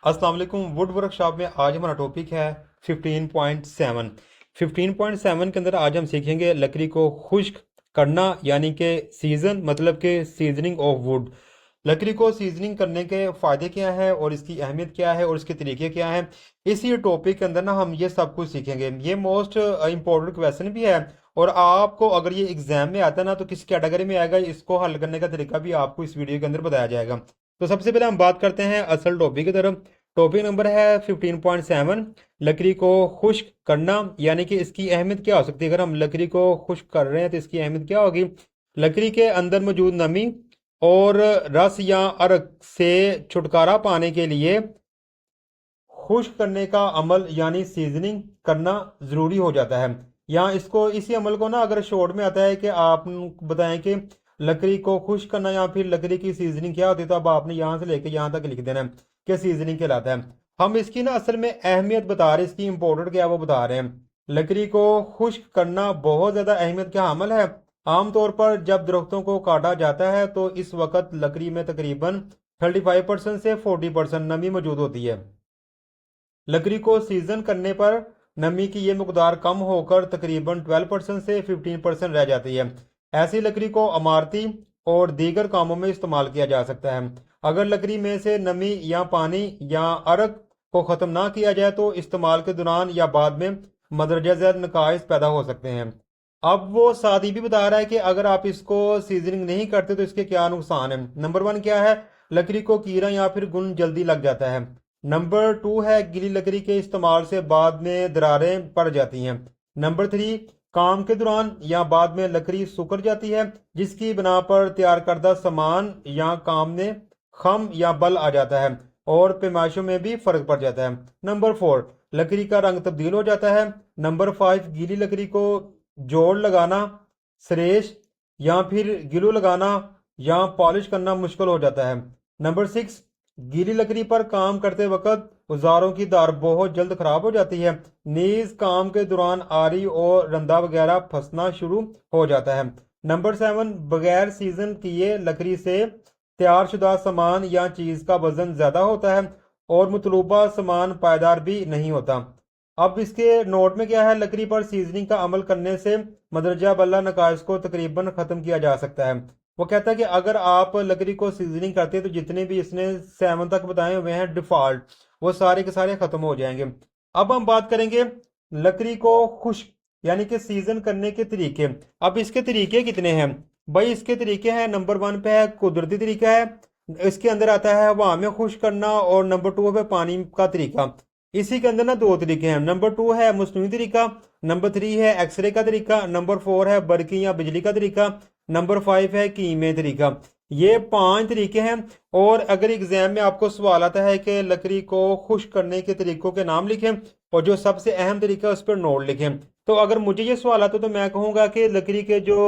अस्सलाम वालेकुम। Would workshop में आज हमारा टॉपिक है 15.7। 15.7 के अंदर आज हम सीखेंगे लकड़ी को खुश्क करना, यानी कि सीजन मतलब कि सीजनिंग ऑफ वुड। लकड़ी को सीजनिंग करने के फ़ायदे क्या है और इसकी अहमियत क्या है और इसके तरीके क्या हैं, इसी टॉपिक के अंदर ना हम ये सब कुछ सीखेंगे। ये मोस्ट इम्पोर्टेंट क्वेश्चन भी है, और आपको अगर ये एग्जाम में आता है ना तो किस कैटेगरी में आएगा, इसको हल करने का तरीका भी आपको इस वीडियो के अंदर बताया जाएगा। तो सबसे पहले हम बात करते हैं असल टॉपिक की तरफ। टॉपिक नंबर है 15.7, लकड़ी को खुश्क करना, यानी कि इसकी अहमियत क्या हो सकती है। अगर हम लकड़ी को खुश्क कर रहे हैं तो इसकी अहमियत क्या होगी। लकड़ी के अंदर मौजूद नमी और रस या अर्क से छुटकारा पाने के लिए खुश्क करने का अमल यानी सीजनिंग करना ज़रूरी हो जाता है। यहाँ इसको इसी अमल को ना अगर शॉर्ट में आता है कि आप बताएं कि लकड़ी को खुश्क करना या फिर लकड़ी की सीजनिंग क्या होती है, तो अब आपने यहाँ से लेके यहाँ तक लिख देना है कि सीजनिंग कहलाता है। हम इसकी ना असल में अहमियत बता रहे हैं, इसकी इंपॉर्टेंट क्या है वो बता रहे हैं। लकड़ी को खुश्क करना बहुत ज़्यादा अहमियत का अमल है। आमतौर पर जब दरख्तों को काटा जाता है तो इस वक्त लकड़ी में तकरीबन 35% से 40% नमी मौजूद होती है। लकड़ी को सीजन करने पर नमी की ये मकदार कम होकर तकरीबन 12% से 15% रह जाती है। ऐसी लकड़ी को इमारती और दीगर कामों में इस्तेमाल किया जा सकता है। अगर लकड़ी में से नमी या पानी या अर्क को ख़त्म ना किया जाए तो इस्तेमाल के दौरान या बाद में मदरजा झैल नकाइस पैदा हो सकते हैं। अब वो साथ ही भी बता रहा है कि अगर आप इसको सीजनिंग नहीं करते तो इसके क्या नुकसान है। नंबर 1 क्या है, लकड़ी को कीड़ा या फिर घुन जल्दी लग जाता है। नंबर 2 है, गीली लकड़ी के इस्तेमाल से बाद में दरारें पड़ जाती हैं। नंबर 3, काम के दौरान या बाद में लकड़ी सूख जाती है, जिसकी बिना पर तैयार करदा सामान या काम में खम या बल आ जाता है और पैमाइशों में भी फर्क पड़ जाता है। नंबर 4, लकड़ी का रंग तब्दील हो जाता है। नंबर 5, गीली लकड़ी को जोड़ लगाना, सरेश या फिर गिलू लगाना या पॉलिश करना मुश्किल हो जाता है। नंबर 6, गीली लकड़ी पर काम करते वक्त औजारों की धार बहुत जल्द खराब हो जाती है। नीज काम के दौरान आरी और रंधा वगैरह फंसना शुरू हो जाता है। नंबर 7, बगैर सीजन किए लकड़ी से तैयारशुदा सामान या चीज का वजन ज्यादा होता है और मतलूबा सामान पायदार भी नहीं होता। अब इसके नोट में क्या है, लकड़ी पर सीजनिंग का अमल करने से मदरजा बल्ला नकाइश को तकरीबन खत्म किया जा सकता है। वो कहता है कि अगर आप लकड़ी को सीजनिंग करते हैं तो जितने भी इसने 7 तक बताए हुए हैं डिफॉल्ट, वो सारे के सारे खत्म हो जाएंगे। अब हम बात करेंगे लकड़ी को खुश्क यानी कि सीजन करने के तरीके। अब इसके तरीके कितने हैं भाई, इसके तरीके हैं, नंबर 1 पे है कुदरती तरीका है, इसके अंदर आता है हवा में खुश्क करना, और नंबर 2 पे पानी का तरीका। इसी के अंदर ना 2 तरीके हैं। नंबर 2 है मसनूई तरीका, नंबर 3 है एक्सरे का तरीका, नंबर 4 है बरकी या बिजली का तरीका, नंबर 5 है कीमे तरीका। ये 5 तरीके हैं। और अगर एग्जाम में आपको सवाल आता है कि लकड़ी को खुश्क करने के तरीकों के नाम लिखें और जो सबसे अहम तरीका है उस पर नोट लिखें, तो अगर मुझे ये सवाल आता तो मैं कहूँगा कि लकड़ी के जो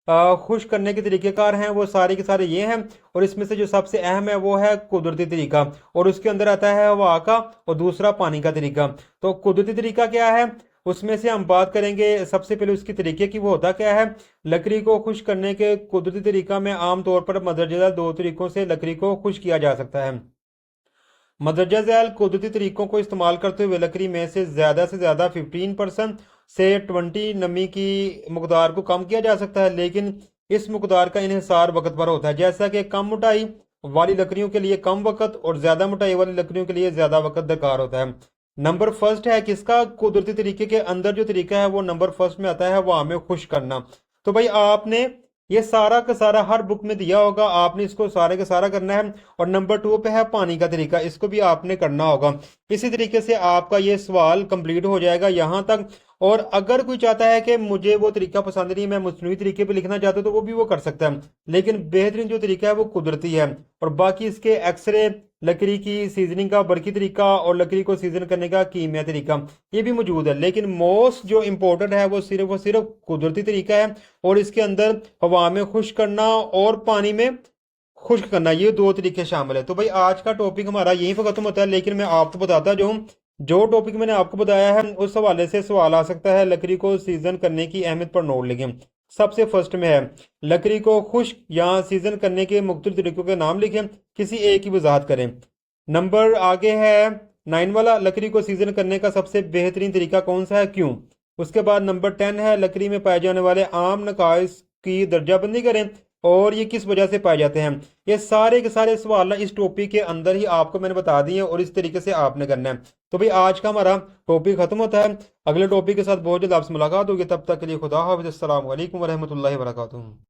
खुश्क करने के तरीकेकार हैं वो सारे के सारे ये हैं, और इसमें से जो सबसे अहम है वो है कुदरती तरीका, और उसके अंदर आता है हवा का, और दूसरा पानी का तरीका। तो कुदरती तरीका क्या है, उसमें से हम बात करेंगे सबसे पहले उसके तरीके की, वो होता क्या है। लकड़ी को खुश्क करने के कुदरती तरीका में आमतौर पर मदरजा 2 तरीकों से लकड़ी को खुश्क किया जा सकता है। मदरजा झैल कुदरती तरीकों को इस्तेमाल करते हुए लकड़ी में से ज़्यादा 15% से 20 नमी की मकदार को कम किया जा सकता है, लेकिन इस मकदार का इन्हिसार वक्त पर होता है। जैसा कि कम मोटाई वाली लकड़ियों के लिए कम वक्त और ज़्यादा मोटाई वाली लकड़ियों के लिए ज़्यादा वक्त दरकार होता है। नंबर फर्स्ट है किसका, कुदरती तरीके के अंदर जो तरीका है वो नंबर फर्स्ट में आता है हवा में खुश्क करना। तो भाई आपने ये सारा का सारा हर बुक में दिया होगा, आपने इसको सारे का सारा करना है। और नंबर 2 पे है पानी का तरीका, इसको भी आपने करना होगा। इसी तरीके से आपका ये सवाल कंप्लीट हो जाएगा यहाँ तक। और अगर कोई चाहता है कि मुझे वो तरीका पसंद नहीं, मैं मसनूई तरीके पे लिखना चाहता हूँ, तो वो भी वो कर सकता है, लेकिन बेहतरीन जो तरीका है वो कुदरती है। और बाकी इसके एक्सरे, लकड़ी की सीजनिंग का बरकी तरीका और लकड़ी को सीजन करने का कीमिया तरीका ये भी मौजूद है, लेकिन मोस्ट जो इम्पोर्टेंट है वो सिर्फ कुदरती तरीका है। और इसके अंदर हवा में खुश्क करना और पानी में खुश्क करना, ये 2 तरीके शामिल है। तो भाई आज का टॉपिक हमारा यहीं पर खत्म होता है, लेकिन मैं आपको बताता जो जो टॉपिक मैंने आपको बताया है उस हवाले से सवाल आ सकता है। लकड़ी को सीजन करने की अहमियत पर नोट लिखें। सबसे फर्स्ट में है, लकड़ी को खुश्क या सीजन करने के मुख्तलिफ तरीकों के नाम लिखें, किसी एक की वजाहत करें। नंबर आगे है 9 वाला, लकड़ी को सीजन करने का सबसे बेहतरीन तरीका कौन सा है, क्यों। उसके बाद नंबर 10 है लकड़ी में पाए जाने वाले आम नकाइस की दर्जाबंदी करें और ये किस वजह से पाए जाते हैं। ये सारे के सारे सवाल ना इस टॉपिक के अंदर ही आपको मैंने बता दिए और इस तरीके से आपने करना है। तो भाई आज का हमारा टॉपिक खत्म होता है। अगले टॉपिक के साथ बहुत जल्द आपसे मुलाकात होगी, तब तक के लिए खुदा हाफिज़, अस्सलाम वालेकुम रहमतुल्लाहि व बरकातुहू।